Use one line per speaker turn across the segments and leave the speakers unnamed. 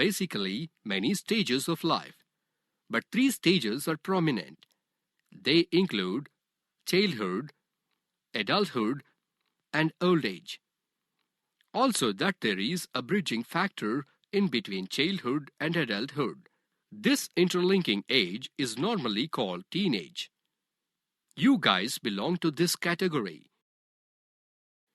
basically many stages of life, but three stages are prominent. They include childhood, adulthood, and old age. Also, that there is a bridging factor in between childhood and adulthood. This interlinking age is normally called teenage. You guys belong to this category.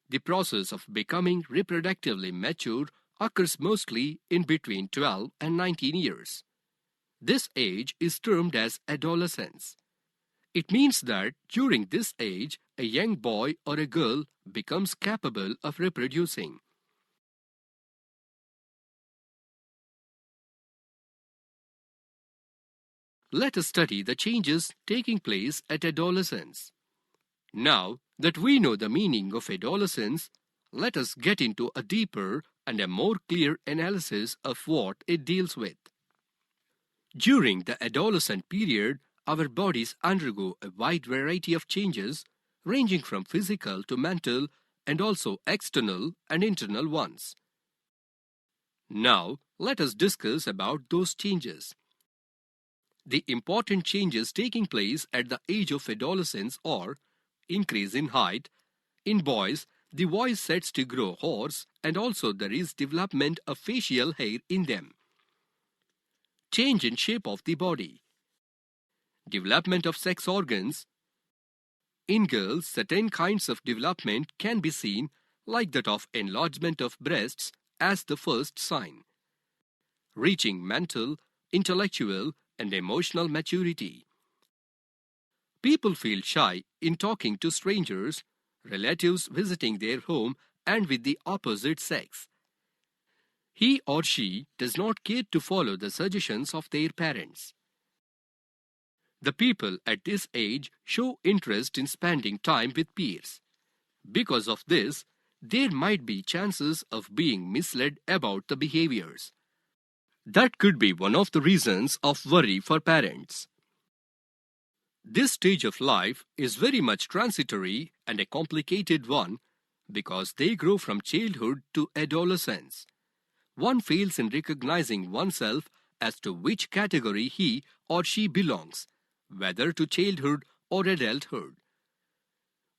The process of becoming reproductively mature occurs mostly in between 12 and 19 years. This age is termed as adolescence. It means that during this age, a young boy or a girl becomes capable of reproducing. Let us study the changes taking place at adolescence. Now that we know the meaning of adolescence, let us get into a deeper and a more clear analysis of what it deals with. During the adolescent period, our bodies undergo a wide variety of changes, ranging from physical to mental and also external and internal ones. Now, let us discuss about those changes. The important changes taking place at the age of adolescence are increase in height. In boys, the voice sets to grow hoarse and also there is development of facial hair in them. Change in shape of the body. Development of sex organs. In girls, certain kinds of development can be seen, like that of enlargement of breasts, as the first sign. Reaching mental, intellectual, and emotional maturity. People feel shy in talking to strangers, relatives visiting their home, and with the opposite sex. He or she does not care to follow the suggestions of their parents. The people at this age show interest in spending time with peers. Because of this, there might be chances of being misled about the behaviors. That could be one of the reasons of worry for parents. This stage of life is very much transitory and a complicated one because they grow from childhood to adolescence. One fails in recognizing oneself as to which category he or she belongs, whether to childhood or adulthood.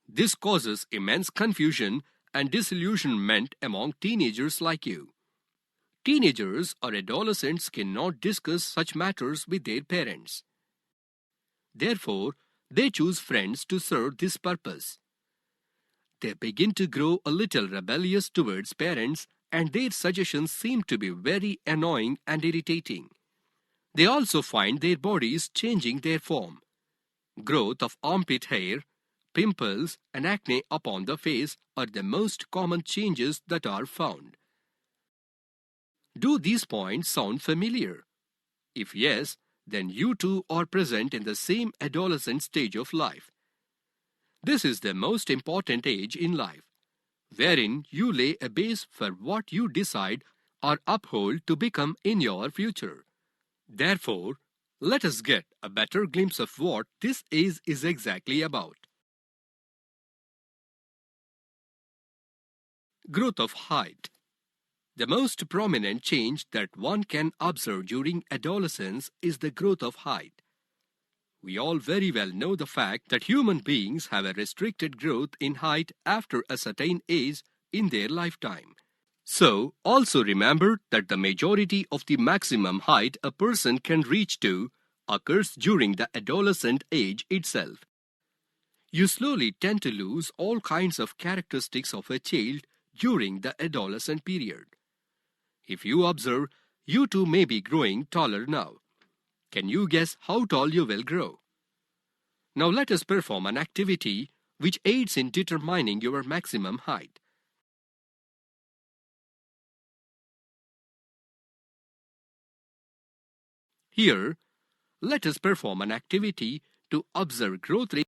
This causes immense confusion and disillusionment among teenagers like you. Teenagers or adolescents cannot discuss such matters with their parents. Therefore, they choose friends to serve this purpose. They begin to grow a little rebellious towards parents and their suggestions seem to be very annoying and irritating. They also find their bodies changing their form. Growth of armpit hair, pimples, and acne upon the face are the most common changes that are found. Do these points sound familiar? If yes, then you too are present in the same adolescent stage of life. This is the most important age in life, wherein you lay a base for what you decide or uphold to become in your future. Therefore, let us get a better glimpse of what this age is exactly about. Growth of height. The most prominent change that one can observe during adolescence is the growth of height. We all very well know the fact that human beings have a restricted growth in height after a certain age in their lifetime. So, also remember that the majority of the maximum height a person can reach to occurs during the adolescent age itself. You slowly tend to lose all kinds of characteristics of a child during the adolescent period. If you observe, you too may be growing taller now. Can you guess how tall you will grow? Now let us perform an activity which aids in determining your maximum height. Here, let us perform an activity to observe growth rate